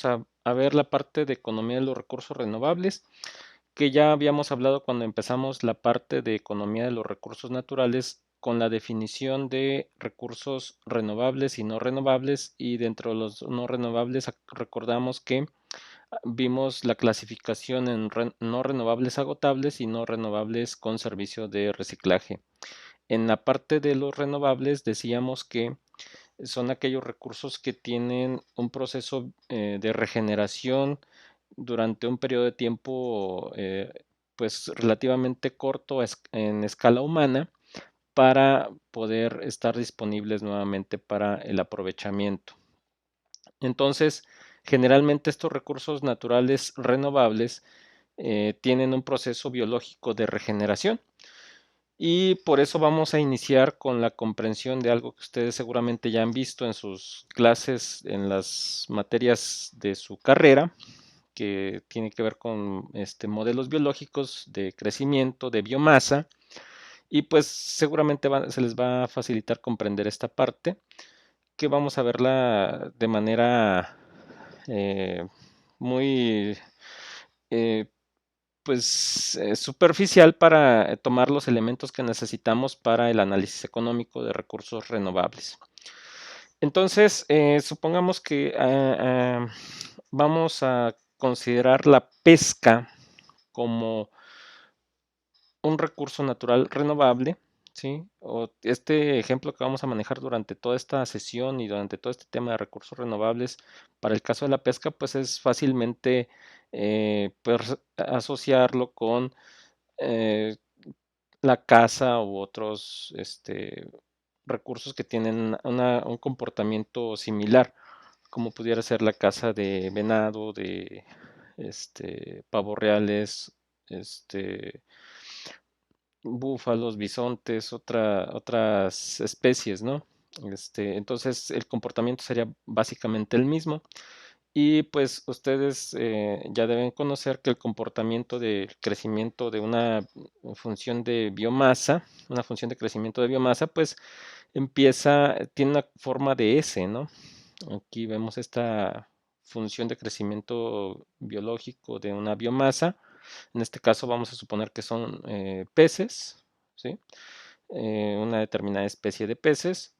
a ver la parte de economía de los recursos renovables, que ya habíamos hablado cuando empezamos la parte de economía de los recursos naturales con la definición de recursos renovables y no renovables, y dentro de los no renovables recordamos que vimos la clasificación en no renovables agotables y no renovables con servicio de reciclaje. En la parte de los renovables decíamos que son aquellos recursos que tienen un proceso de regeneración durante un periodo de tiempo pues relativamente corto en escala humana para poder estar disponibles nuevamente para el aprovechamiento. Entonces, generalmente estos recursos naturales renovables tienen un proceso biológico de regeneración. Y por eso vamos a iniciar con la comprensión de algo que ustedes seguramente ya han visto en sus clases, en las materias de su carrera, que tiene que ver con modelos biológicos de crecimiento, de biomasa, y pues seguramente se les va a facilitar comprender esta parte, que vamos a verla de manera muy eh, superficial para tomar los elementos que necesitamos para el análisis económico de recursos renovables. Entonces, supongamos que vamos a considerar la pesca como un recurso natural renovable, ¿sí? O este ejemplo que vamos a manejar durante toda esta sesión y durante todo este tema de recursos renovables, para el caso de la pesca, pues es fácilmente pues, asociarlo con eh, la caza u otros recursos que tienen un comportamiento similar, como pudiera ser la caza de venado, de pavos reales, búfalos, bisontes, otras especies, ¿no? Entonces el comportamiento sería básicamente el mismo. Y pues ustedes ya deben conocer que el comportamiento de crecimiento de una función de biomasa, una función de crecimiento de biomasa, pues tiene una forma de S, ¿no? Aquí vemos esta función de crecimiento biológico de una biomasa. En este caso vamos a suponer que son peces, ¿sí? Una determinada especie de peces.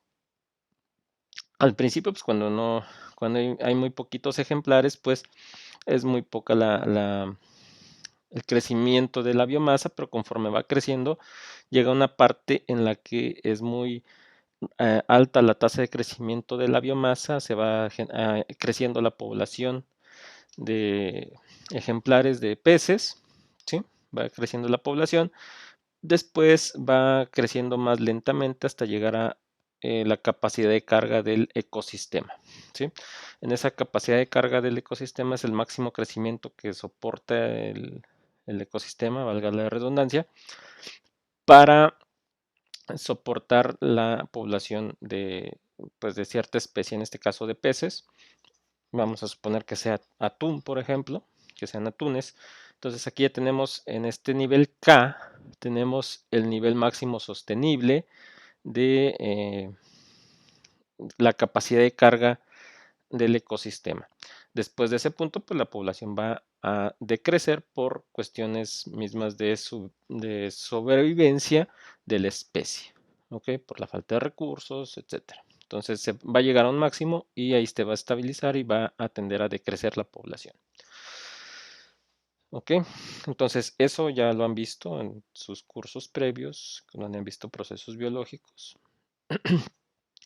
Al principio, pues cuando hay muy poquitos ejemplares, pues es muy poca el crecimiento de la biomasa, pero conforme va creciendo, llega una parte en la que es muy alta la tasa de crecimiento de la biomasa, se va creciendo la población de ejemplares de peces, ¿sí? Va creciendo la población, después va creciendo más lentamente hasta llegar a la capacidad de carga del ecosistema, ¿sí? En esa capacidad de carga del ecosistema es el máximo crecimiento que soporta el ecosistema, valga la redundancia, para soportar la población pues, de cierta especie, en este caso de peces. Vamos a suponer que sea atún, por ejemplo, que sean atunes. Entonces aquí ya tenemos en este nivel K, tenemos el nivel máximo sostenible de la capacidad de carga del ecosistema. Después de ese punto, pues la población va a decrecer por cuestiones mismas de sobrevivencia de la especie, ¿ok? Por la falta de recursos, etcétera. Entonces se va a llegar a un máximo y ahí se va a estabilizar y va a tender a decrecer la población. ¿Ok? Entonces eso ya lo han visto en sus cursos previos, donde han visto procesos biológicos.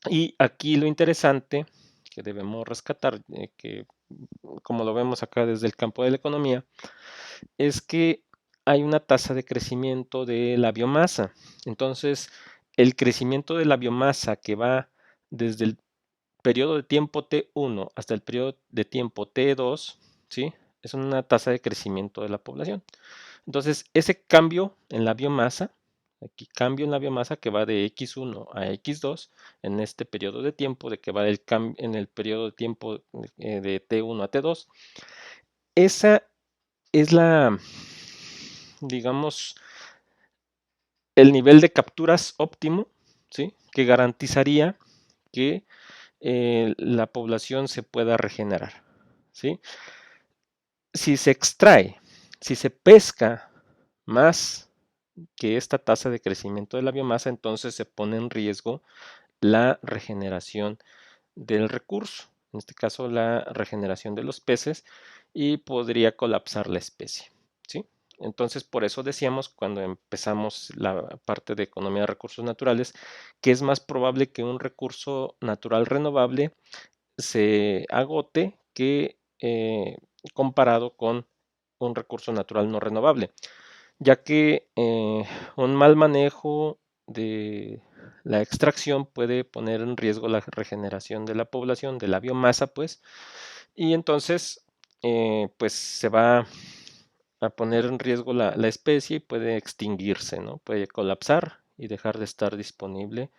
Y aquí lo interesante que debemos rescatar, que como lo vemos acá desde el campo de la economía, es que hay una tasa de crecimiento de la biomasa. Entonces, el crecimiento de la biomasa que va desde el periodo de tiempo T1 hasta el periodo de tiempo T2, ¿sí? Es una tasa de crecimiento de la población. Entonces, ese cambio en la biomasa, aquí cambio en la biomasa que va de X1 a X2 en este periodo de tiempo, de que va en el periodo de tiempo de T1 a T2, esa es digamos, el nivel de capturas óptimo, ¿sí? Que garantizaría que la población se pueda regenerar. ¿sí? Si se extrae, si se pesca más que esta tasa de crecimiento de la biomasa, entonces se pone en riesgo la regeneración del recurso, en este caso la regeneración de los peces, y podría colapsar la especie, ¿sí? Entonces, por eso decíamos cuando empezamos la parte de economía de recursos naturales, que es más probable que un recurso natural renovable se agote que comparado con un recurso natural no renovable, ya que un mal manejo de la extracción puede poner en riesgo la regeneración de la población, de la biomasa, pues, y entonces, pues se va a poner en riesgo la especie y puede extinguirse, ¿no? Puede colapsar y dejar de estar disponible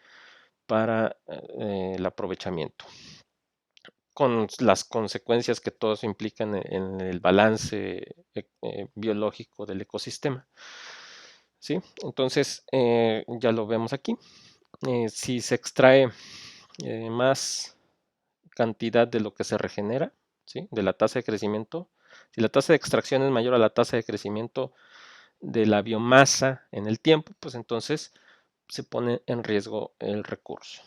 para el aprovechamiento, con las consecuencias que todos implican en el balance biológico del ecosistema. ¿Sí? Entonces, ya lo vemos aquí. Si se extrae más cantidad de lo que se regenera, ¿sí? De la tasa de crecimiento, si la tasa de extracción es mayor a la tasa de crecimiento de la biomasa en el tiempo, pues entonces se pone en riesgo el recurso.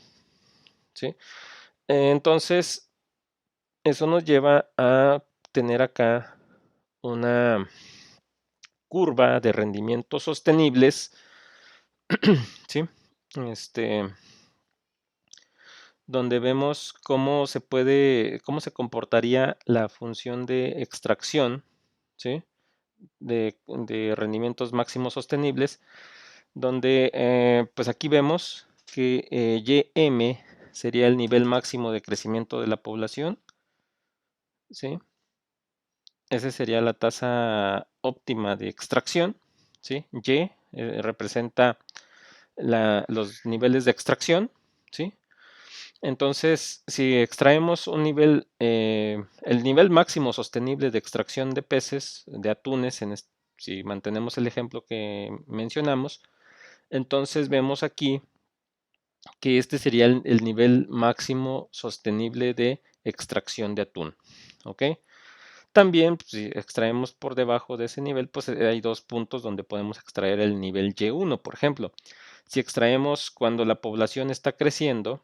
¿Sí? Entonces, eso nos lleva a tener acá una curva de rendimientos sostenibles, ¿sí? Donde vemos cómo se comportaría la función de extracción, ¿sí? De rendimientos máximos sostenibles, donde pues aquí vemos que YM sería el nivel máximo de crecimiento de la población, ¿sí? Esa sería la tasa óptima de extracción, ¿sí? Y representa los niveles de extracción, ¿sí? Entonces, si extraemos un nivel, el nivel máximo sostenible de extracción de peces, de atunes, si mantenemos el ejemplo que mencionamos, entonces vemos aquí que este sería el nivel máximo sostenible de extracción de atún. ¿Ok? También, pues, si extraemos por debajo de ese nivel, pues hay dos puntos donde podemos extraer el nivel Y1, por ejemplo. Si extraemos cuando la población está creciendo,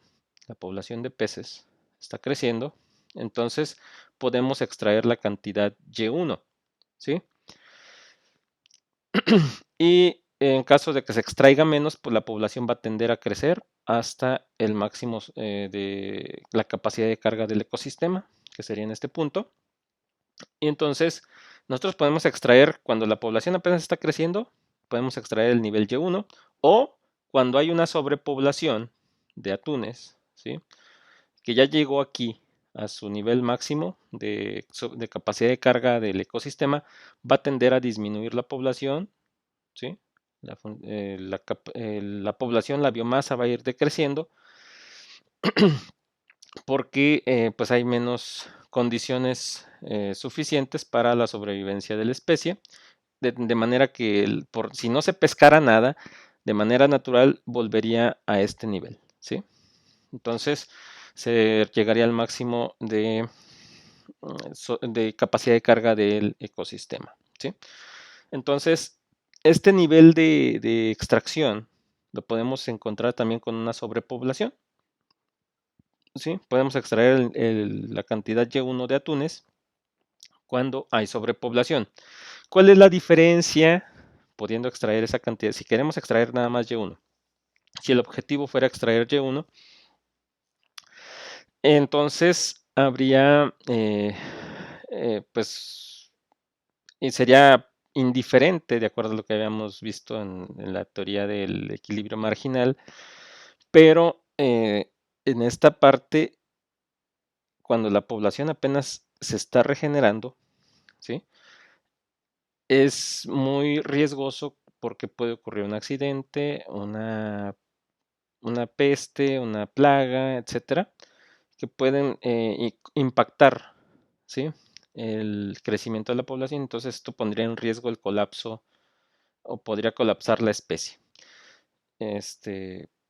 la población de peces está creciendo, entonces podemos extraer la cantidad Y1, ¿sí? Y en caso de que se extraiga menos, pues la población va a tender a crecer hasta el máximo de la capacidad de carga del ecosistema, que sería en este punto. Y entonces nosotros podemos extraer, cuando la población apenas está creciendo, podemos extraer el nivel Y1, o cuando hay una sobrepoblación de atunes, ¿sí? Que ya llegó aquí a su nivel máximo de capacidad de carga del ecosistema, va a tender a disminuir la población, ¿sí? La población, la biomasa va a ir decreciendo porque pues hay menos condiciones suficientes para la sobrevivencia de la especie, de manera que si no se pescara nada, de manera natural volvería a este nivel, ¿sí? Entonces se llegaría al máximo de capacidad de carga del ecosistema, ¿sí? Entonces, este nivel de extracción lo podemos encontrar también con una sobrepoblación, ¿sí? Podemos extraer la cantidad Y1 de atunes cuando hay sobrepoblación. ¿Cuál es la diferencia pudiendo extraer esa cantidad? Si queremos extraer nada más Y1, si el objetivo fuera extraer Y1, entonces habría, pues, y sería indiferente, de acuerdo a lo que habíamos visto en la teoría del equilibrio marginal, pero en esta parte, cuando la población apenas se está regenerando, ¿sí? Es muy riesgoso porque puede ocurrir un accidente, una peste, una plaga, etcétera, que pueden impactar, ¿sí? El crecimiento de la población. Entonces esto pondría en riesgo el colapso o podría colapsar la especie.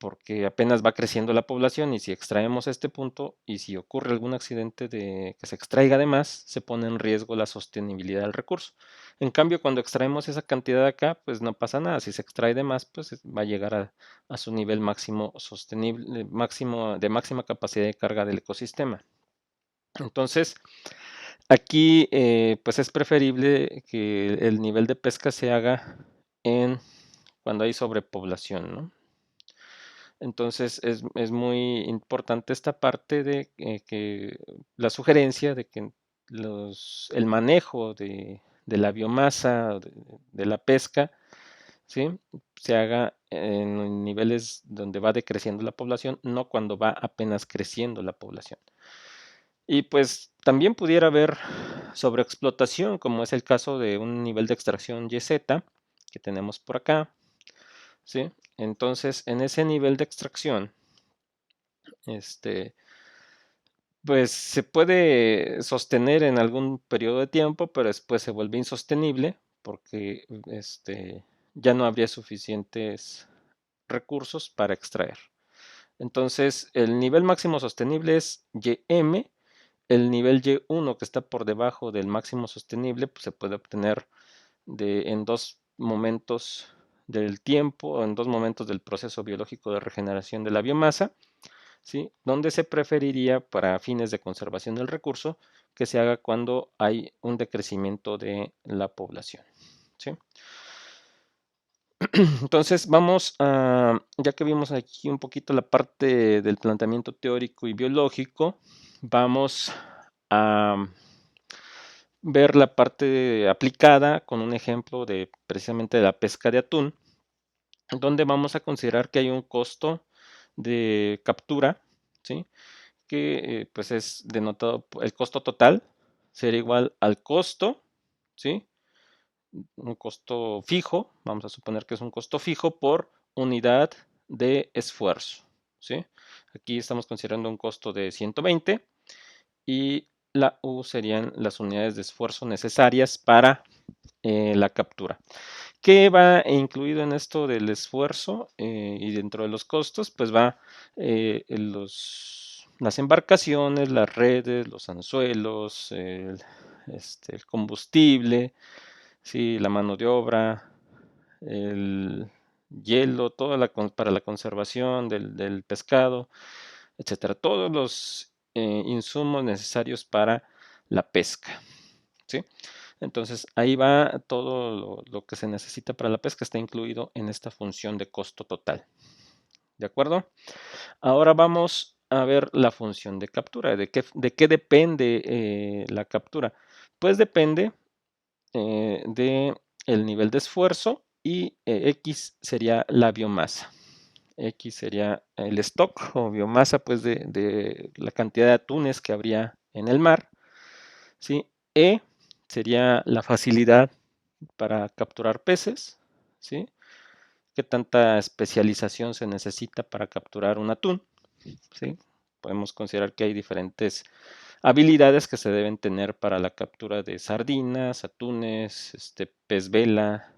porque apenas va creciendo la población y si extraemos este punto y si ocurre algún accidente de que se extraiga de más, se pone en riesgo la sostenibilidad del recurso. En cambio, cuando extraemos esa cantidad de acá, pues no pasa nada. Si se extrae de más, pues va a llegar a su nivel máximo sostenible, máximo, de máxima capacidad de carga del ecosistema. Entonces, aquí pues es preferible que el nivel de pesca se haga en cuando hay sobrepoblación, ¿no? Entonces es muy importante esta parte de que la sugerencia de que el manejo de la biomasa, de la pesca, ¿sí? Se haga en niveles donde va decreciendo la población, no cuando va apenas creciendo la población. Y pues también pudiera haber sobreexplotación, como es el caso de un nivel de extracción YZ que tenemos por acá, ¿sí? Entonces, en ese nivel de extracción, este, pues se puede sostener en algún periodo de tiempo, pero después se vuelve insostenible porque ya no habría suficientes recursos para extraer. Entonces, el nivel máximo sostenible es YM. El nivel Y1 que está por debajo del máximo sostenible, pues se puede obtener en dos momentos del tiempo o en dos momentos del proceso biológico de regeneración de la biomasa, ¿sí? Donde se preferiría para fines de conservación del recurso que se haga cuando hay un decrecimiento de la población, ¿sí? Entonces vamos a, ya que vimos aquí un poquito la parte del planteamiento teórico y biológico, vamos a ver la parte aplicada con un ejemplo de precisamente de la pesca de atún, donde vamos a considerar que hay un costo de captura, ¿sí? Que pues es denotado, el costo total será igual al costo, ¿sí? Un costo fijo, vamos a suponer que es un costo fijo por unidad de esfuerzo, ¿sí? Aquí estamos considerando un costo de 120 y la U serían las unidades de esfuerzo necesarias para la captura. ¿Qué va incluido en esto del esfuerzo y dentro de los costos? Pues va las embarcaciones, las redes, los anzuelos, el combustible, ¿sí? La mano de obra, el hielo, para la conservación del pescado, etcétera. Todos los insumos necesarios para la pesca, ¿sí? Entonces ahí va todo lo que se necesita para la pesca, está incluido en esta función de costo total. ¿De acuerdo? Ahora vamos a ver la función de captura. ¿De qué depende la captura? Pues depende de el nivel de esfuerzo y X sería la biomasa. X sería el stock o biomasa pues de la cantidad de atunes que habría en el mar, ¿sí? E sería la facilidad para capturar peces, ¿sí? ¿Qué tanta especialización se necesita para capturar un atún? ¿Sí? Podemos considerar que hay diferentes habilidades que se deben tener para la captura de sardinas, atunes, pez vela,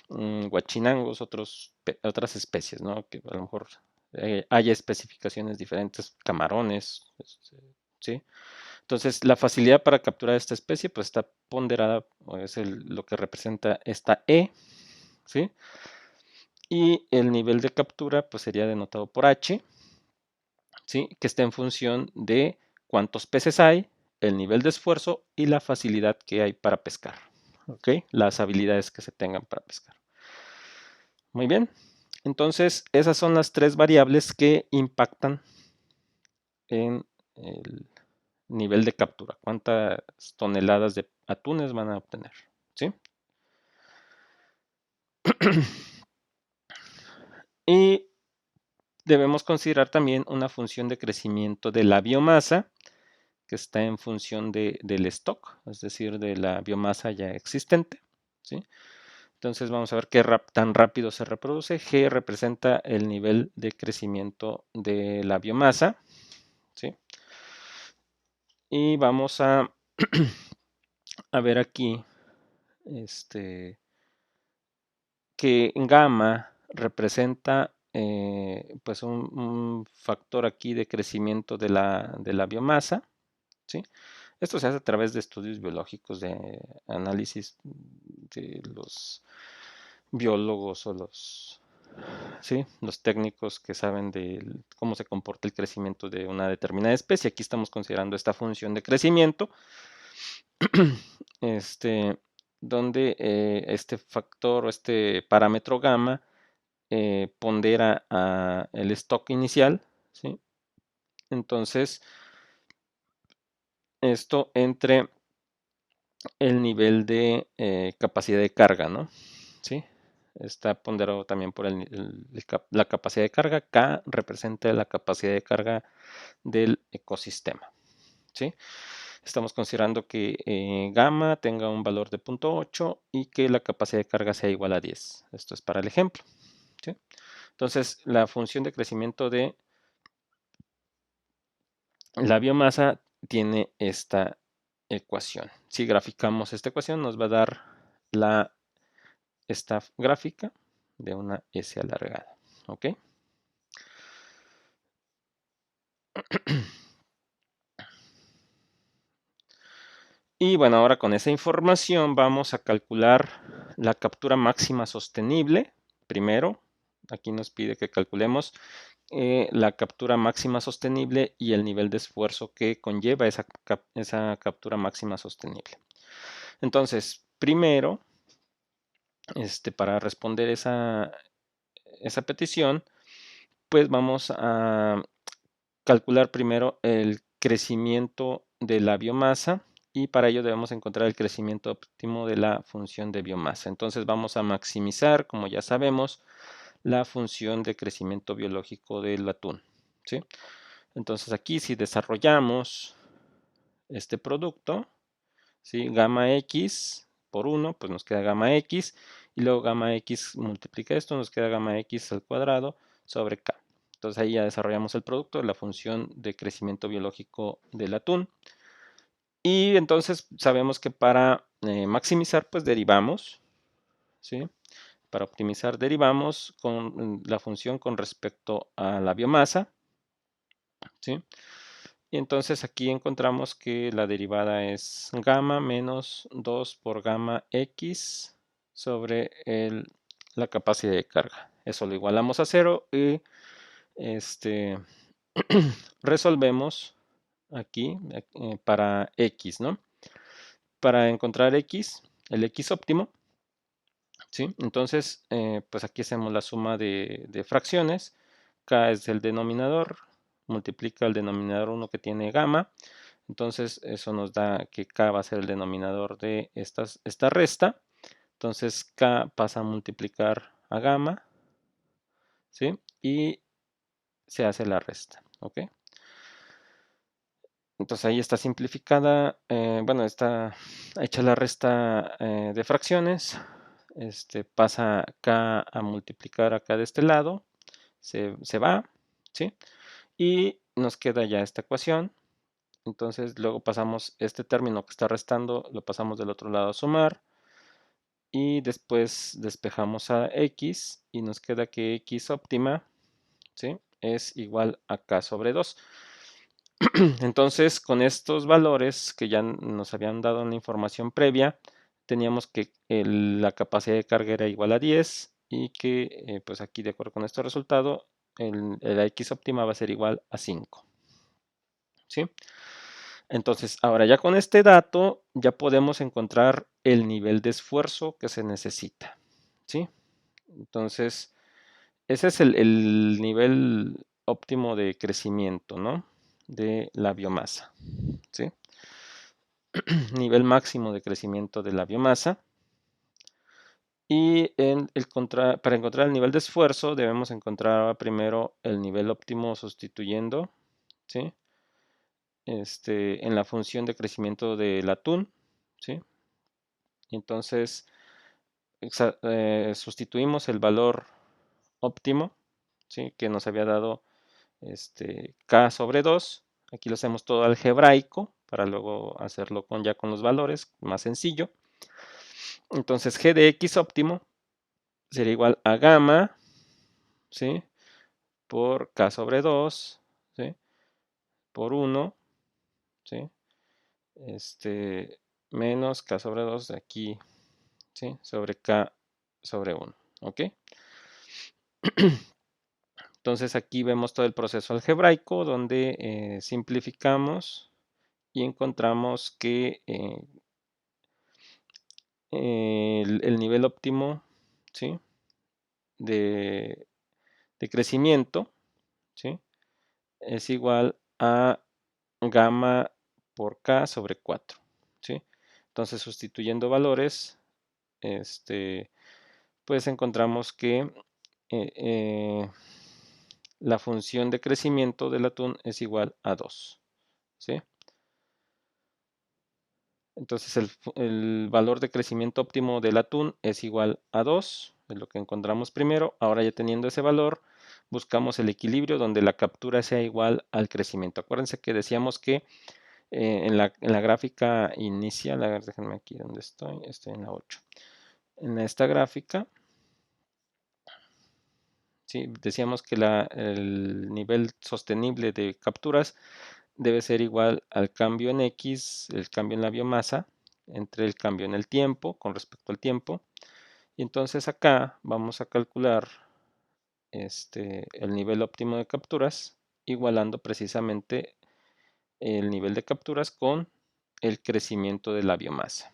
guachinangos, otras especies, ¿no? Que a lo mejor haya especificaciones diferentes, camarones, ¿sí? Entonces, la facilidad para capturar esta especie pues está ponderada, o es lo que representa esta E, ¿sí? Y el nivel de captura pues sería denotado por H, ¿sí? Que está en función de cuántos peces hay, el nivel de esfuerzo y la facilidad que hay para pescar, ¿ok? Las habilidades que se tengan para pescar. Muy bien, entonces esas son las tres variables que impactan en el nivel de captura, cuántas toneladas de atunes van a obtener, ¿sí? Y debemos considerar también una función de crecimiento de la biomasa que está en función del stock, es decir, de la biomasa ya existente, ¿sí? Entonces vamos a ver qué tan rápido se reproduce. G representa el nivel de crecimiento de la biomasa, ¿sí? Y vamos a, a ver aquí que gamma representa pues un factor aquí de crecimiento de la biomasa, ¿sí? Esto se hace a través de estudios biológicos, de análisis de los biólogos o ¿sí? Los técnicos que saben de cómo se comporta el crecimiento de una determinada especie. Aquí estamos considerando esta función de crecimiento, donde este factor o este parámetro gamma pondera el stock inicial, ¿sí? Entonces, esto entre el nivel de capacidad de carga, ¿no? ¿Sí? Está ponderado también por la capacidad de carga. K representa la capacidad de carga del ecosistema, ¿sí? Estamos considerando que gamma tenga un valor de 0.8 y que la capacidad de carga sea igual a 10. Esto es para el ejemplo, ¿sí? Entonces, la función de crecimiento de la biomasa tiene esta ecuación. Si graficamos esta ecuación, nos va a dar esta gráfica de una S alargada, ¿ok? Y bueno, ahora con esa información vamos a calcular la captura máxima sostenible. Primero, aquí nos pide que calculemos la captura máxima sostenible y el nivel de esfuerzo que conlleva esa captura máxima sostenible. Entonces, primero, para responder esa petición, pues vamos a calcular primero el crecimiento de la biomasa y para ello debemos encontrar el crecimiento óptimo de la función de biomasa. Entonces vamos a maximizar, como ya sabemos, la función de crecimiento biológico del atún, ¿sí? Entonces aquí si desarrollamos este producto, ¿sí? Gamma X por 1, pues nos queda gamma X, y luego gamma X multiplica esto, nos queda gamma X al cuadrado sobre K. Entonces ahí ya desarrollamos el producto de la función de crecimiento biológico del atún. Y entonces sabemos que para maximizar, pues derivamos, ¿sí? Para optimizar, derivamos con la función con respecto a la biomasa, ¿sí? Y entonces aquí encontramos que la derivada es gamma menos 2 por gamma X sobre la capacidad de carga. Eso lo igualamos a 0 y resolvemos aquí para X, ¿no? Para encontrar X, el X óptimo, ¿sí? Entonces, pues aquí hacemos la suma de fracciones. K es el denominador, multiplica el denominador 1 que tiene gamma. Entonces, eso nos da que K va a ser el denominador de esta resta. Entonces, K pasa a multiplicar a gamma, ¿sí? Y se hace la resta, ¿ok? Entonces ahí está simplificada, bueno, está hecha la resta de fracciones, pasa K a multiplicar acá de este lado, se va, ¿sí? Y nos queda ya esta ecuación. Entonces luego pasamos este término que está restando, lo pasamos del otro lado a sumar. Y después despejamos a X y nos queda que X óptima, ¿sí? Es igual a K sobre 2. Entonces, con estos valores que ya nos habían dado en la información previa, teníamos que la capacidad de carga era igual a 10 y que, pues aquí de acuerdo con este resultado, la X óptima va a ser igual a 5. ¿Sí? Entonces, ahora ya con este dato, ya podemos encontrar el nivel de esfuerzo que se necesita. ¿Sí? Entonces, ese es el nivel óptimo de crecimiento, ¿no? De la biomasa. ¿Sí? Nivel máximo de crecimiento de la biomasa. Y para encontrar el nivel de esfuerzo debemos encontrar primero el nivel óptimo sustituyendo, ¿sí? En la función de crecimiento del atún, ¿sí? Entonces sustituimos el valor óptimo, ¿sí? Que nos había dado K sobre 2. Aquí lo hacemos todo algebraico para luego hacerlo ya con los valores, más sencillo. Entonces G de X óptimo sería igual a gamma ¿sí? Por K sobre 2, ¿sí? Por 1, ¿sí? Menos K sobre 2 de aquí, ¿sí? Sobre K sobre 1, ¿ok? Entonces aquí vemos todo el proceso algebraico donde simplificamos y encontramos que el nivel óptimo, ¿sí? de, de crecimiento, ¿sí? Es igual a gamma por K sobre 4, ¿sí? Entonces, sustituyendo valores, pues encontramos que la función de crecimiento del atún es igual a 2, ¿sí? Entonces, el valor de crecimiento óptimo del atún es igual a 2, es lo que encontramos primero. Ahora ya teniendo ese valor, buscamos el equilibrio donde la captura sea igual al crecimiento. Acuérdense que decíamos que en la gráfica inicial, a ver, déjenme aquí donde estoy en la 8. En esta gráfica, ¿sí? Decíamos que el nivel sostenible de capturas debe ser igual al cambio en X, el cambio en la biomasa, entre el cambio en el tiempo, con respecto al tiempo. Y entonces acá vamos a calcular el nivel óptimo de capturas, igualando precisamente el nivel de capturas con el crecimiento de la biomasa.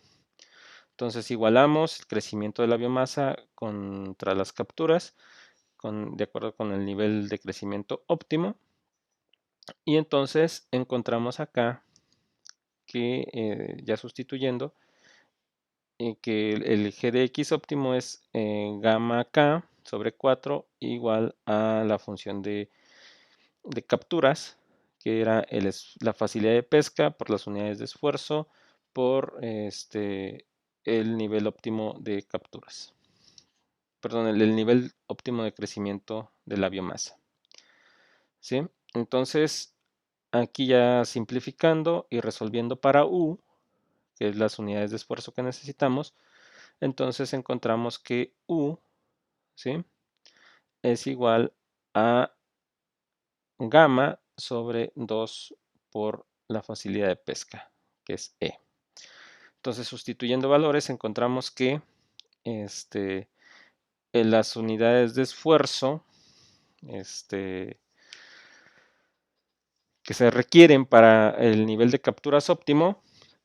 Entonces igualamos el crecimiento de la biomasa contra las capturas de acuerdo con el nivel de crecimiento óptimo. Y entonces encontramos acá que ya sustituyendo, que el g de x óptimo es gamma k sobre 4 igual a la función de capturas, que era la facilidad de pesca por las unidades de esfuerzo por el nivel óptimo de capturas. Perdón, el nivel óptimo de crecimiento de la biomasa. ¿Sí? Entonces, aquí ya simplificando y resolviendo para U, que es las unidades de esfuerzo que necesitamos, entonces encontramos que U, ¿sí? Es igual a gamma sobre 2 por la facilidad de pesca, que es E. Entonces, sustituyendo valores, encontramos que en las unidades de esfuerzo que se requieren para el nivel de capturas óptimo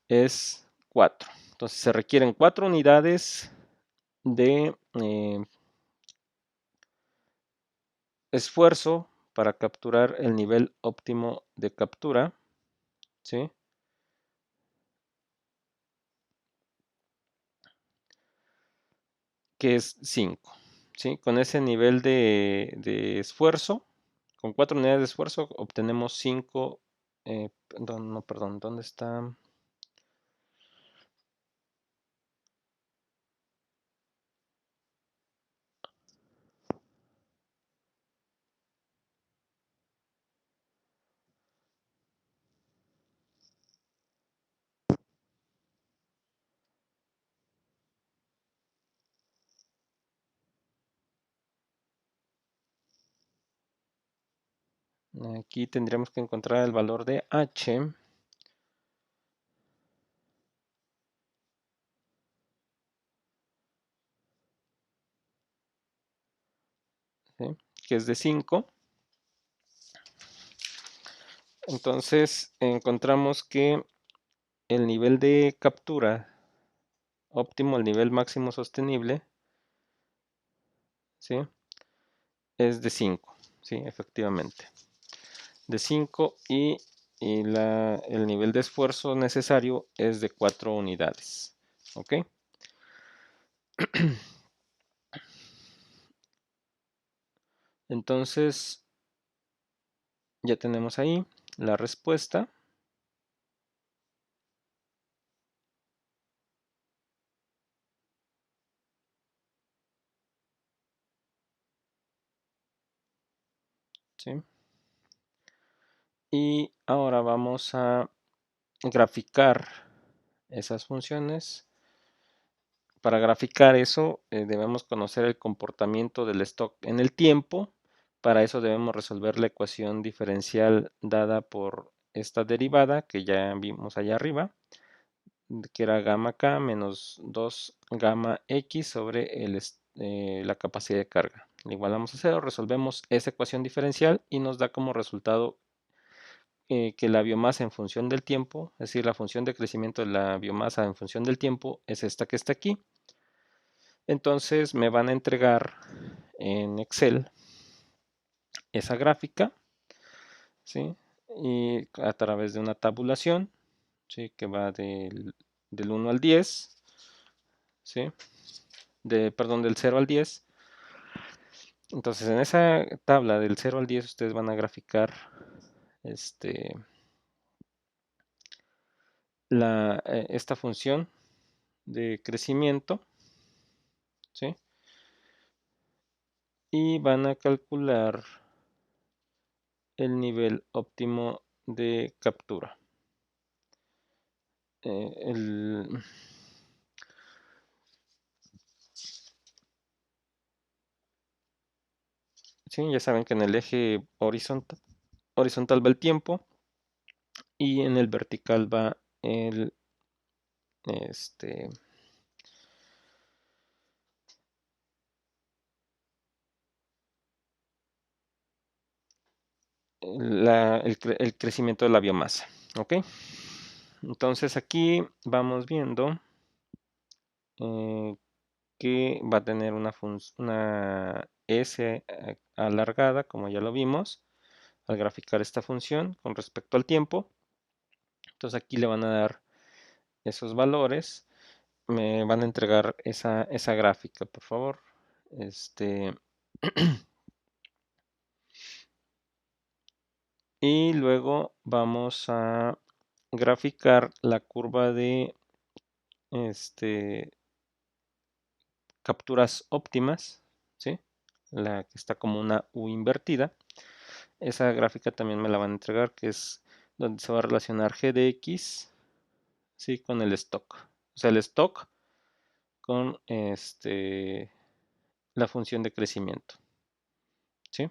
es 4. Entonces, se requieren 4 unidades de esfuerzo para capturar el nivel óptimo de captura, ¿sí? Que es 5, ¿sí? Con ese nivel de esfuerzo, con 4 unidades de esfuerzo, obtenemos 5, no, perdón, ¿dónde está? Aquí tendríamos que encontrar el valor de H, ¿sí? Que es de 5. Entonces, encontramos que el nivel de captura óptimo, el nivel máximo sostenible, ¿sí? Es de 5, ¿sí? Efectivamente. De 5 y el nivel de esfuerzo necesario es de 4 unidades. ¿Ok? Entonces, ya tenemos ahí la respuesta. ¿Sí? Y ahora vamos a graficar esas funciones. Para graficar eso, debemos conocer el comportamiento del stock en el tiempo Para eso debemos resolver la ecuación diferencial dada por esta derivada que ya vimos allá arriba, que era gamma k menos 2 gamma x sobre la capacidad de carga. Le igualamos a 0, resolvemos esa ecuación diferencial y nos da como resultado que la biomasa en función del tiempo, es decir, la función de crecimiento de la biomasa en función del tiempo es esta que está aquí. Entonces me van a entregar en Excel esa gráfica, ¿sí? Y a través de una tabulación, ¿sí? Que va del 1 al 10, ¿sí? Perdón, del 0 al 10. Entonces en esa tabla del 0 al 10 ustedes van a graficar esta función de crecimiento, ¿sí? Y van a calcular el nivel óptimo de captura. Sí, ya saben que en el eje horizontal va el tiempo y en el vertical va este, el crecimiento de la biomasa. ¿Ok? Entonces aquí vamos viendo que va a tener una S alargada, como ya lo vimos, al graficar esta función con respecto al tiempo. Entonces aquí le van a dar esos valores. Me van a entregar esa gráfica, por favor. Y luego vamos a graficar la curva de capturas óptimas, ¿sí? La que está como una U invertida. Esa gráfica también me la van a entregar, que es donde se va a relacionar G de X, ¿sí? Con el stock. O sea, el stock con la función de crecimiento, ¿sí?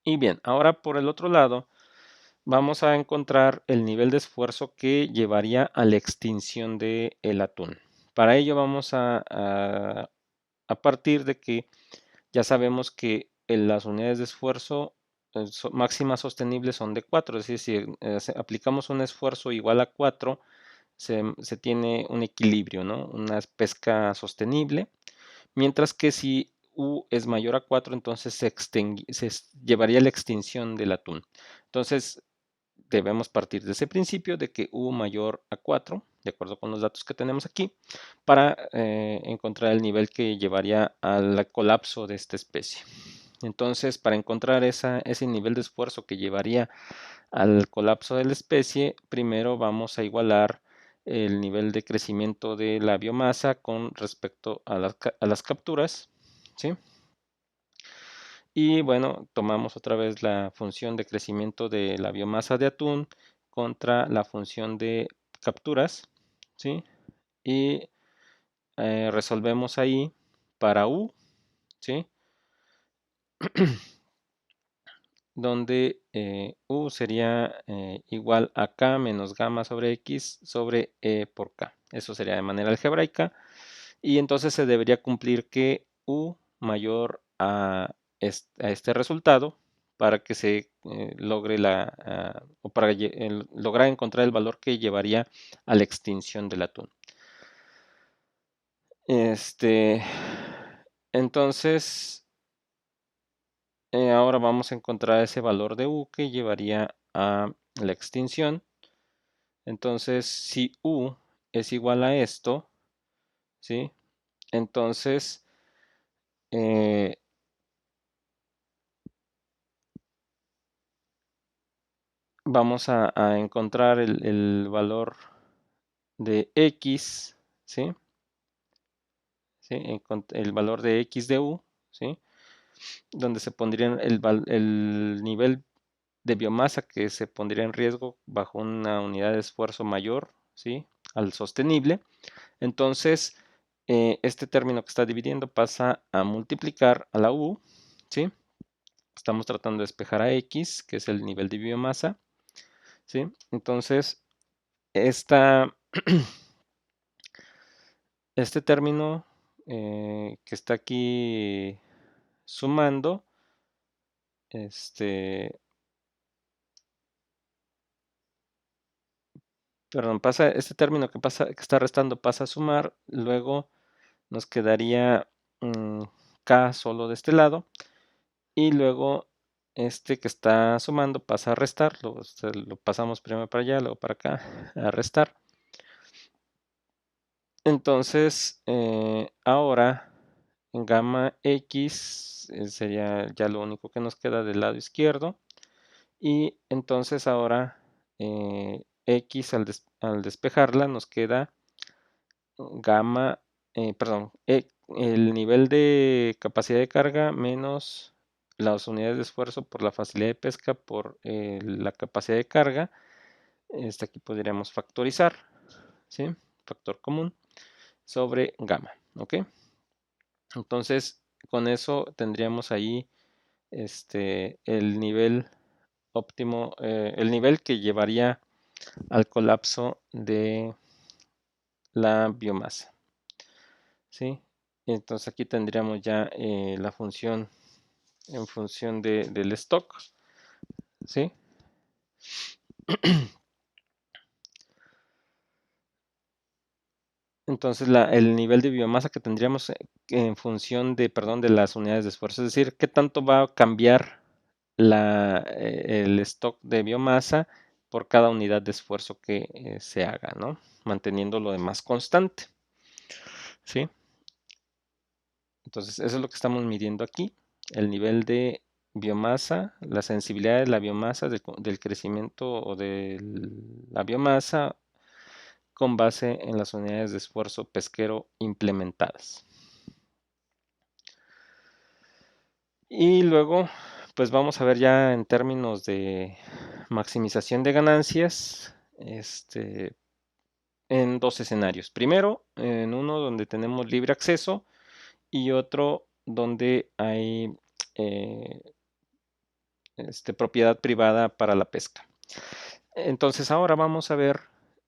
Y bien, ahora por el otro lado, vamos a encontrar el nivel de esfuerzo que llevaría a la extinción del atún. Para ello vamos a partir de que ya sabemos que las unidades de esfuerzo máximas sostenibles son de 4, es decir, si aplicamos un esfuerzo igual a 4, se tiene un equilibrio, ¿no? Una pesca sostenible, mientras que si U es mayor a 4, entonces se llevaría a la extinción del atún. Entonces, debemos partir de ese principio de que U mayor a 4, de acuerdo con los datos que tenemos aquí, para encontrar el nivel que llevaría al colapso de esta especie. Entonces, para encontrar ese nivel de esfuerzo que llevaría al colapso de la especie, primero vamos a igualar el nivel de crecimiento de la biomasa con respecto a las capturas, ¿sí? Y bueno, tomamos otra vez la función de crecimiento de la biomasa de atún contra la función de capturas, ¿sí? Y resolvemos ahí para U, ¿sí? Donde U sería igual a K menos gamma sobre X sobre E por K. Eso sería de manera algebraica. Y entonces se debería cumplir que U mayor a este resultado para que se logre o para lograr encontrar el valor que llevaría a la extinción del atún. Entonces, ahora vamos a encontrar ese valor de U que llevaría a la extinción. Entonces, si U es igual a esto, ¿sí? Entonces, vamos a encontrar el valor de X, ¿sí? ¿Sí? El valor de X de U, ¿sí? Donde se pondría el nivel de biomasa que se pondría en riesgo bajo una unidad de esfuerzo mayor, ¿sí? Al sostenible. Entonces, este término que está dividiendo pasa a multiplicar a la U, ¿sí? Estamos tratando de despejar a X, que es el nivel de biomasa, ¿sí? Entonces, este término que está aquí sumando, perdón, este término que está restando pasa a sumar, luego nos quedaría K solo de este lado, y luego este que está sumando pasa a restar, lo pasamos primero para allá, luego para acá, a restar. Entonces, ahora gamma X sería ya lo único que nos queda del lado izquierdo. Y entonces ahora X al despejarla nos queda gamma, perdón, el nivel de capacidad de carga menos las unidades de esfuerzo por la facilidad de pesca por la capacidad de carga. Aquí podríamos factorizar, ¿sí? Factor común sobre gamma, ¿ok? Entonces, con eso tendríamos ahí el nivel óptimo, el nivel que llevaría al colapso de la biomasa, ¿sí? Entonces aquí tendríamos ya la función en función del stock, ¿sí? Entonces el nivel de biomasa que tendríamos en función de, perdón, de las unidades de esfuerzo, es decir, qué tanto va a cambiar el stock de biomasa por cada unidad de esfuerzo que se haga, ¿no? Manteniendo lo demás constante, ¿sí? Entonces, eso es lo que estamos midiendo aquí, el nivel de biomasa, la sensibilidad de la biomasa, del crecimiento o de la biomasa con base en las unidades de esfuerzo pesquero implementadas. Y luego, pues vamos a ver ya en términos de maximización de ganancias, en dos escenarios. Primero, en uno donde tenemos libre acceso y otro donde hay propiedad privada para la pesca. Entonces ahora vamos a ver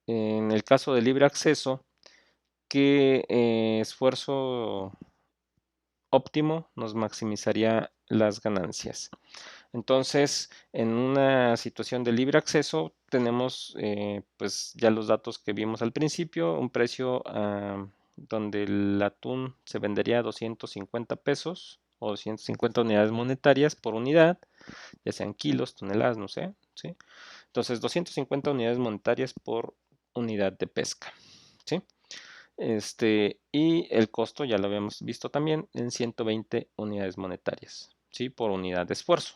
en el caso de libre acceso qué esfuerzo óptimo nos maximizaría las ganancias. Entonces, en una situación de libre acceso, tenemos pues ya los datos que vimos al principio, un precio donde el atún se vendería a 250 pesos o 250 unidades monetarias por unidad, ya sean kilos, toneladas, no sé, ¿sí? Entonces, 250 unidades monetarias por unidad de pesca, ¿sí? Y el costo ya lo habíamos visto también en 120 unidades monetarias, ¿sí? Por unidad de esfuerzo.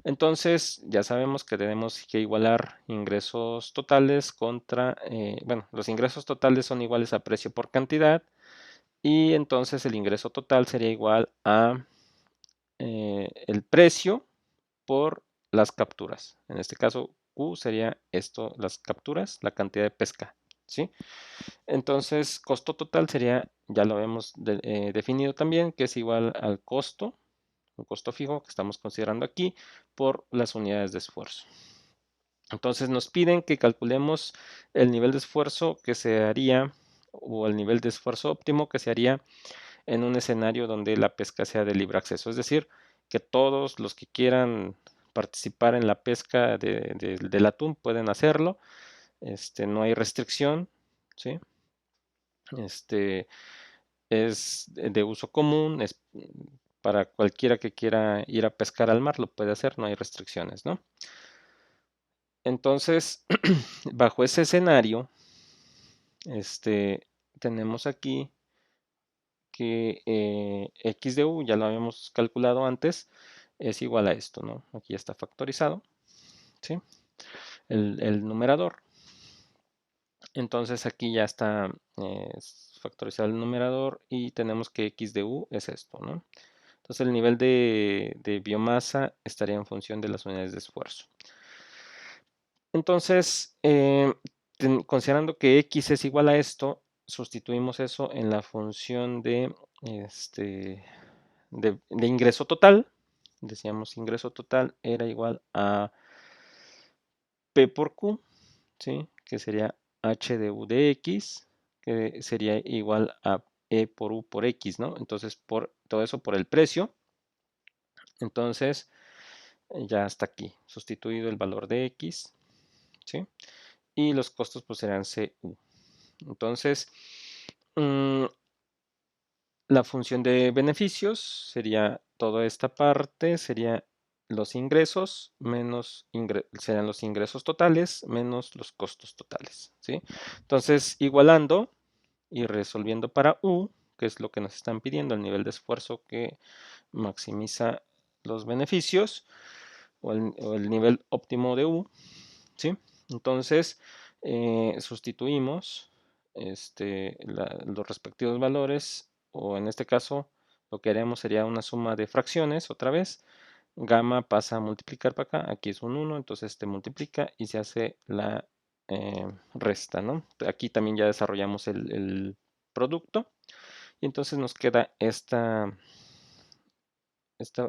Entonces, ya sabemos que tenemos que igualar ingresos totales contra, bueno, los ingresos totales son iguales a precio por cantidad y entonces el ingreso total sería igual a el precio por las capturas. En este caso, Q sería esto, las capturas, la cantidad de pesca, ¿sí? Entonces, costo total sería, ya lo hemos definido también, que es igual al costo, un costo fijo que estamos considerando aquí, por las unidades de esfuerzo. Entonces, nos piden que calculemos el nivel de esfuerzo que se haría, o el nivel de esfuerzo óptimo que se haría en un escenario donde la pesca sea de libre acceso. Es decir, que todos los que quieran participar en la pesca del atún pueden hacerlo. No hay restricción, ¿sí? Es de uso común, es para cualquiera que quiera ir a pescar al mar, lo puede hacer, no hay restricciones, ¿no? Entonces, bajo ese escenario, tenemos aquí que x de u, ya lo habíamos calculado antes, es igual a esto, ¿no? Aquí está factorizado, ¿sí? El numerador. Entonces aquí ya está factorizado el numerador y tenemos que x de u es esto, ¿no? Entonces el nivel de biomasa estaría en función de las unidades de esfuerzo. Entonces, considerando que x es igual a esto, sustituimos eso en la función de ingreso total. Decíamos ingreso total era igual a P por Q, ¿sí? Que sería H de U de X, que sería igual a E por U por X, ¿no? Entonces, por todo eso por el precio. Entonces, ya hasta aquí, sustituido el valor de X, ¿sí? Y los costos pues serán CU. Entonces, la función de beneficios sería toda esta parte, sería los ingresos menos serán los ingresos totales menos los costos totales, ¿sí? Entonces, igualando y resolviendo para U, que es lo que nos están pidiendo, el nivel de esfuerzo que maximiza los beneficios o el nivel óptimo de U, ¿sí? Entonces, sustituimos los respectivos valores, o en este caso, lo que haremos sería una suma de fracciones otra vez. Gamma pasa a multiplicar para acá, aquí es un 1, entonces este multiplica y se hace la resta, ¿no? Aquí también ya desarrollamos el producto y entonces nos queda esta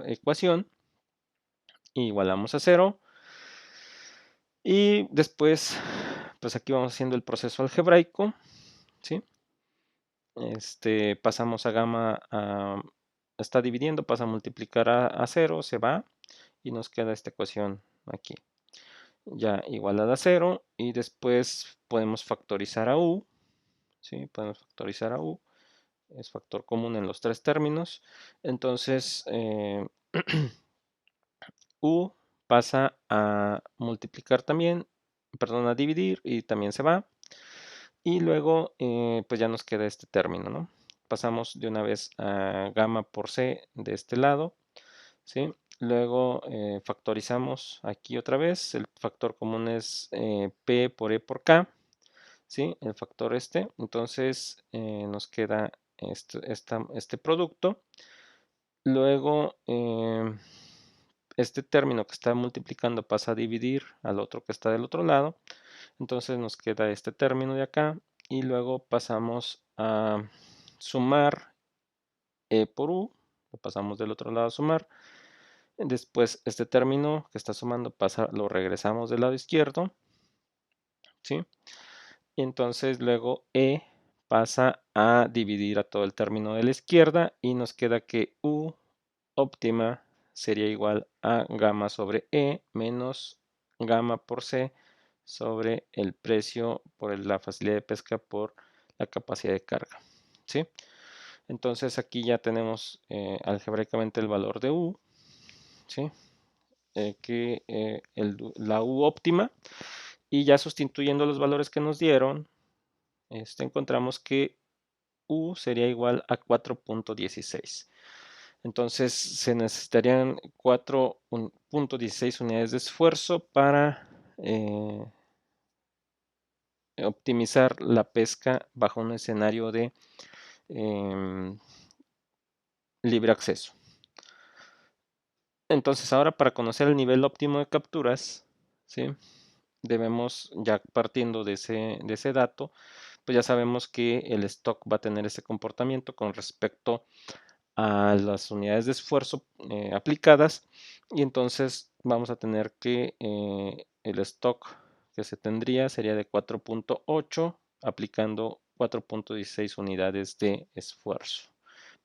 ecuación, igualamos a 0 y después, pues aquí vamos haciendo el proceso algebraico, ¿sí? Pasamos a gamma, está dividiendo, pasa a multiplicar a 0, se va y nos queda esta ecuación aquí. Ya igualada a 0 y después podemos factorizar a u, ¿sí? Podemos factorizar a u, es factor común en los tres términos. Entonces, u pasa a multiplicar también, perdón, a dividir y también se va. Y luego, pues ya nos queda este término, ¿no? Pasamos de una vez a gamma por c de este lado, ¿sí? Luego factorizamos aquí otra vez. El factor común es P por E por K, ¿sí? El factor este. Entonces nos queda este producto. Luego este término que está multiplicando pasa a dividir al otro que está del otro lado. Entonces nos queda este término de acá. Y luego pasamos a sumar E por U. Lo pasamos del otro lado a sumar. Después este término que está sumando lo regresamos del lado izquierdo, ¿sí? Y entonces luego E pasa a dividir a todo el término de la izquierda y nos queda que U óptima sería igual a gamma sobre E menos gamma por C sobre el precio por la facilidad de pesca por la capacidad de carga, ¿sí? Entonces aquí ya tenemos algebraicamente el valor de U, ¿sí? La U óptima, y ya sustituyendo los valores que nos dieron, encontramos que U sería igual a 4.16. Entonces se necesitarían 4.16 unidades de esfuerzo para optimizar la pesca bajo un escenario de libre acceso. Entonces ahora, para conocer el nivel óptimo de capturas, ¿sí? Debemos, ya partiendo de ese dato, pues ya sabemos que el stock va a tener ese comportamiento con respecto a las unidades de esfuerzo aplicadas, y entonces vamos a tener que el stock que se tendría sería de 4.8 aplicando 4.16 unidades de esfuerzo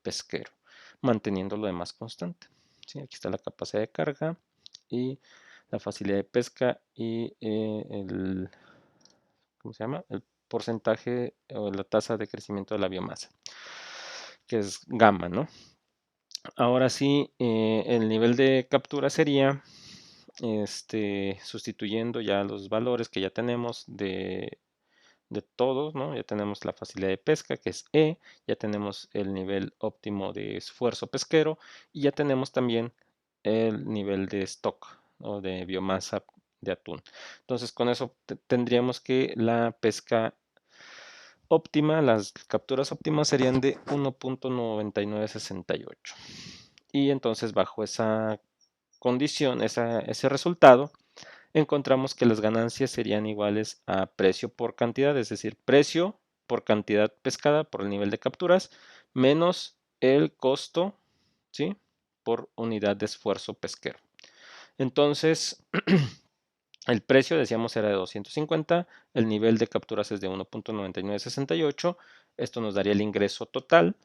pesquero, manteniendo lo demás constante. ¿Sí? Aquí está la capacidad de carga y la facilidad de pesca y ¿cómo se llama? El porcentaje o la tasa de crecimiento de la biomasa, que es gamma, ¿no? Ahora sí, el nivel de captura sería, sustituyendo ya los valores que ya tenemos de todos, ¿no? Ya tenemos la facilidad de pesca, que es E, ya tenemos el nivel óptimo de esfuerzo pesquero y ya tenemos también el nivel de stock o de biomasa de atún. Entonces, con eso tendríamos que la pesca óptima, las capturas óptimas serían de 1.9968. Y entonces, bajo esa condición, ese resultado, encontramos que las ganancias serían iguales a precio por cantidad, es decir, precio por cantidad pescada, por el nivel de capturas, menos el costo, ¿sí? Por unidad de esfuerzo pesquero. Entonces, el precio, decíamos, era de 250, el nivel de capturas es de 1.9968, esto nos daría el ingreso total,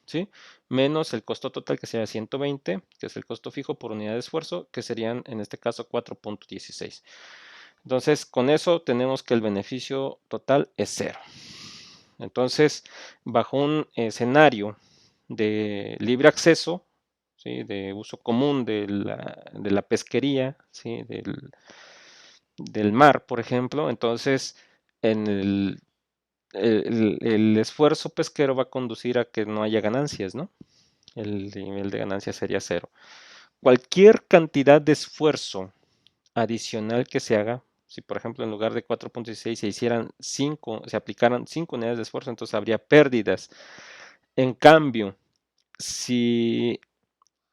¿sí? Menos el costo total, que sería 120, que es el costo fijo por unidad de esfuerzo, que serían en este caso 4.16. Entonces, con eso tenemos que el beneficio total es cero. Entonces, bajo un escenario de libre acceso, ¿sí? De uso común de la pesquería, ¿sí? Del mar, por ejemplo, entonces en el esfuerzo pesquero va a conducir a que no haya ganancias, ¿no? El nivel de ganancia sería cero. Cualquier cantidad de esfuerzo adicional que se haga, si por ejemplo en lugar de 4.16 se hicieran 5, se aplicaran 5 unidades de esfuerzo, entonces habría pérdidas. En cambio, si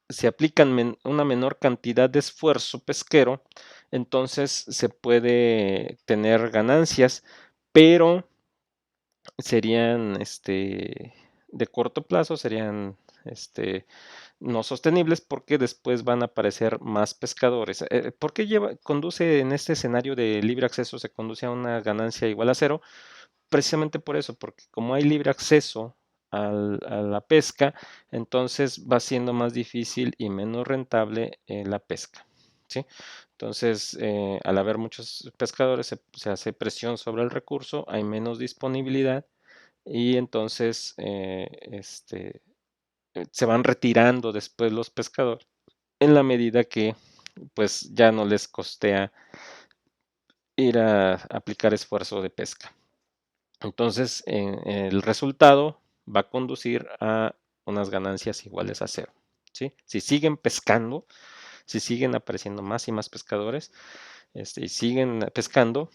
se aplican una menor cantidad de esfuerzo pesquero, entonces se puede tener ganancias, pero serían de corto plazo, serían no sostenibles porque después van a aparecer más pescadores. ¿Por qué conduce en este escenario de libre acceso, se conduce a una ganancia igual a cero? Precisamente por eso, porque como hay libre acceso a la pesca, entonces va siendo más difícil y menos rentable la pesca. ¿Sí? Entonces, al haber muchos pescadores, se hace presión sobre el recurso, hay menos disponibilidad y entonces se van retirando después los pescadores en la medida que pues ya no les costea ir a aplicar esfuerzo de pesca. Entonces, el resultado va a conducir a unas ganancias iguales a cero. ¿Sí? Si siguen pescando, si siguen apareciendo más y más pescadores, y siguen pescando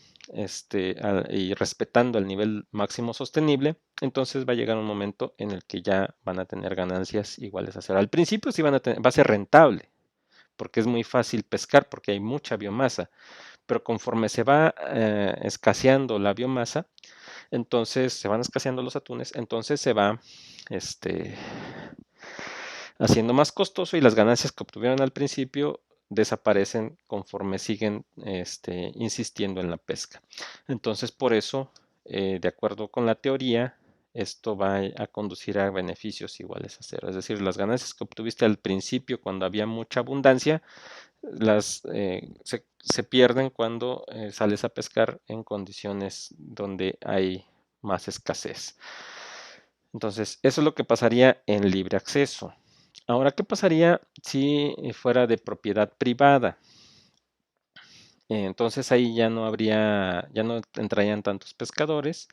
y respetando el nivel máximo sostenible, entonces va a llegar un momento en el que ya van a tener ganancias iguales a cero. Al principio sí va a ser rentable, porque es muy fácil pescar, porque hay mucha biomasa, pero conforme se va escaseando la biomasa, entonces se van escaseando los atunes, entonces se va haciendo más costoso y las ganancias que obtuvieron al principio desaparecen conforme siguen insistiendo en la pesca. Entonces, por eso, de acuerdo con la teoría, esto va a conducir a beneficios iguales a cero. Es decir, las ganancias que obtuviste al principio cuando había mucha abundancia, se pierden cuando sales a pescar en condiciones donde hay más escasez. Entonces, eso es lo que pasaría en libre acceso. Ahora, ¿qué pasaría si fuera de propiedad privada? Entonces ahí ya no habría, ya no entrarían tantos pescadores,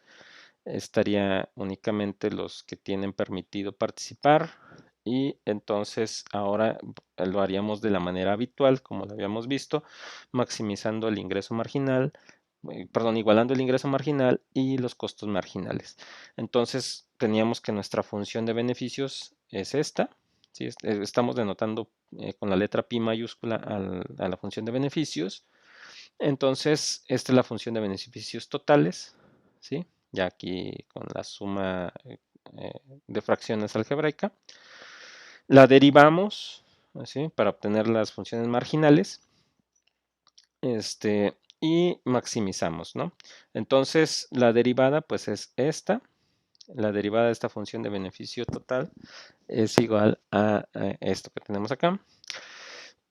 estaría únicamente los que tienen permitido participar y entonces ahora lo haríamos de la manera habitual, como lo habíamos visto, maximizando el ingreso marginal, perdón, igualando el ingreso marginal y los costos marginales. Entonces teníamos que nuestra función de beneficios es esta. ¿Sí? Estamos denotando con la letra pi mayúscula a la función de beneficios. Entonces, esta es la función de beneficios totales, ¿sí? Ya aquí con la suma de fracciones algebraica. La derivamos, ¿sí? Para obtener las funciones marginales. Y maximizamos, ¿no? Entonces, la derivada, pues es esta. La derivada de esta función de beneficio total es igual a esto que tenemos acá.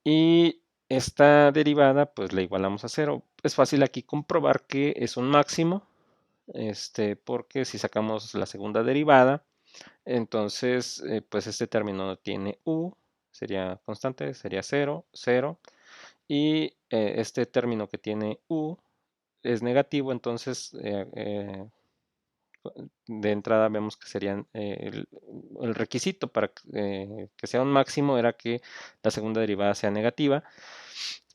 Y esta derivada, pues la igualamos a cero. Es fácil aquí comprobar que es un máximo, porque si sacamos la segunda derivada, entonces, pues este término no tiene u, sería constante, sería 0, 0. Y este término que tiene u es negativo, entonces de entrada vemos que serían el requisito para que sea un máximo era que la segunda derivada sea negativa.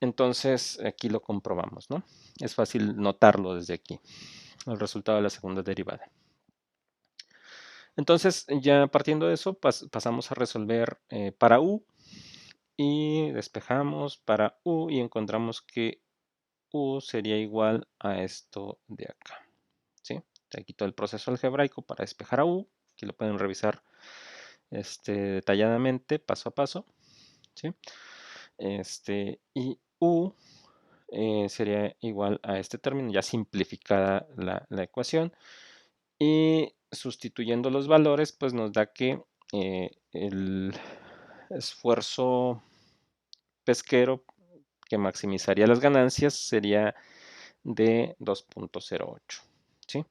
Entonces aquí lo comprobamos, ¿no? Es fácil notarlo desde aquí, el resultado de la segunda derivada. Entonces ya partiendo de eso pasamos a resolver para u y despejamos para u y encontramos que u sería igual a esto de acá, ¿sí? Aquí todo el proceso algebraico para despejar a U. Aquí lo pueden revisar detalladamente, paso a paso. ¿Sí? Y U sería igual a este término, ya simplificada la ecuación. Y sustituyendo los valores, pues nos da que el esfuerzo pesquero que maximizaría las ganancias sería de 2.08. ¿Sí?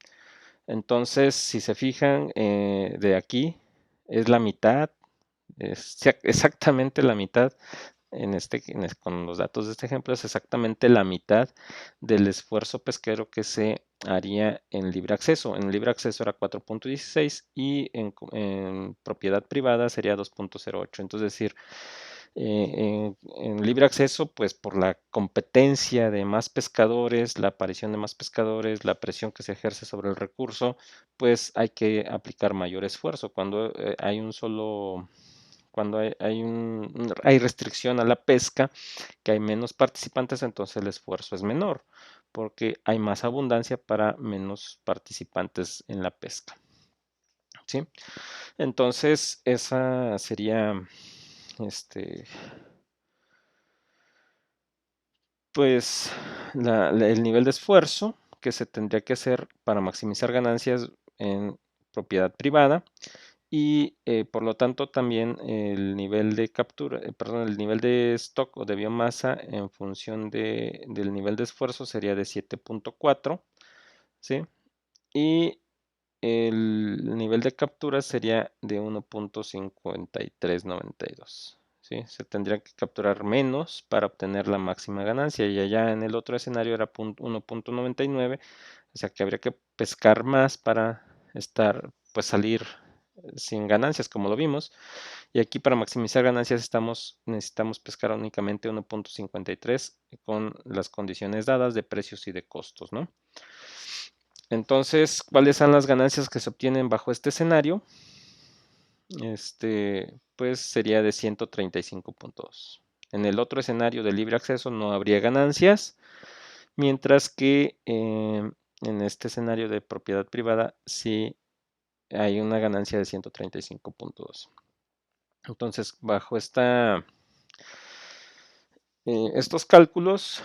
Entonces, si se fijan, de aquí es la mitad, es exactamente la mitad con los datos de este ejemplo, es exactamente la mitad del esfuerzo pesquero que se haría en libre acceso. En libre acceso era 4.16 y en propiedad privada sería 2.08. Entonces, es decir, en libre acceso, pues por la competencia de más pescadores, la aparición de más pescadores, la presión que se ejerce sobre el recurso, pues hay que aplicar mayor esfuerzo. Cuando hay un solo cuando hay restricción a la pesca, que hay menos participantes, entonces el esfuerzo es menor, porque hay más abundancia para menos participantes en la pesca. ¿Sí? Entonces, esa sería, pues, el nivel de esfuerzo que se tendría que hacer para maximizar ganancias en propiedad privada. Y por lo tanto también el nivel de captura, perdón, el nivel de stock o de biomasa en función del nivel de esfuerzo sería de 7.4, ¿sí? Y el nivel de captura sería de 1.5392, ¿sí? Se tendría que capturar menos para obtener la máxima ganancia y allá en el otro escenario era 1.99, o sea que habría que pescar más para pues salir sin ganancias, como lo vimos. Y aquí para maximizar ganancias necesitamos pescar únicamente 1.53 con las condiciones dadas de precios y de costos, ¿no? Entonces, ¿cuáles son las ganancias que se obtienen bajo este escenario? Pues sería de 135 puntos. En el otro escenario de libre acceso no habría ganancias, mientras que en este escenario de propiedad privada sí hay una ganancia de 135.2. Entonces, bajo estos cálculos,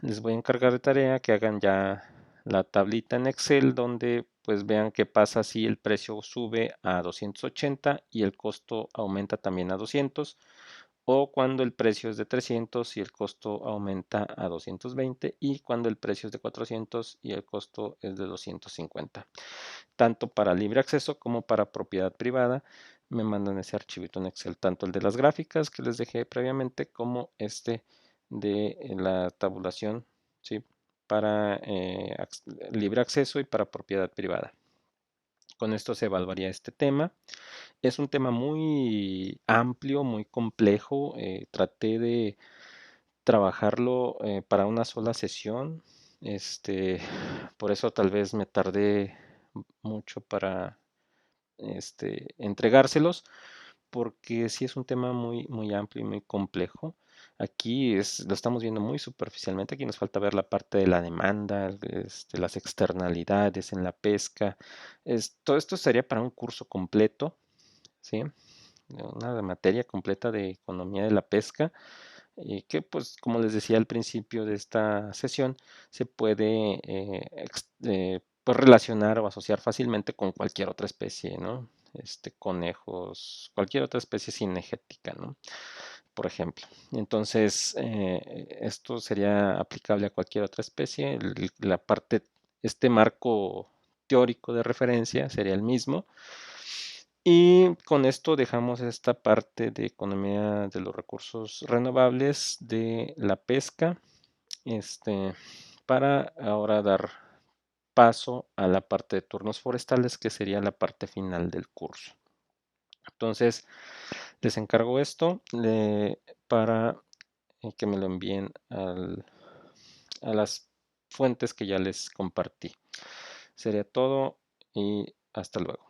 les voy a encargar de tarea que hagan ya la tablita en Excel donde pues vean qué pasa si el precio sube a 280 y el costo aumenta también a 200, o cuando el precio es de 300 y el costo aumenta a 220, y cuando el precio es de 400 y el costo es de 250. Tanto para libre acceso como para propiedad privada me mandan ese archivito en Excel, tanto el de las gráficas que les dejé previamente como de la tabulación, ¿sí? Para libre acceso y para propiedad privada. Con esto se evaluaría este tema. Es un tema muy amplio, muy complejo. Traté de trabajarlo para una sola sesión. Por eso tal vez me tardé mucho para entregárselos, porque sí es un tema muy, muy amplio y muy complejo. Aquí lo estamos viendo muy superficialmente. Aquí nos falta ver la parte de la demanda, las externalidades en la pesca. Todo esto sería para un curso completo, ¿sí? Una materia completa de economía de la pesca, y que pues como les decía al principio de esta sesión, se puede pues, relacionar o asociar fácilmente con cualquier otra especie, ¿no? Conejos, cualquier otra especie cinegética, ¿no? Por ejemplo. Entonces, esto sería aplicable a cualquier otra especie. La parte, este marco teórico de referencia sería el mismo. Y con esto dejamos esta parte de economía de los recursos renovables de la pesca, para ahora dar paso a la parte de turnos forestales, que sería la parte final del curso. Entonces, les encargo esto para que me lo envíen a las fuentes que ya les compartí. Sería todo y hasta luego.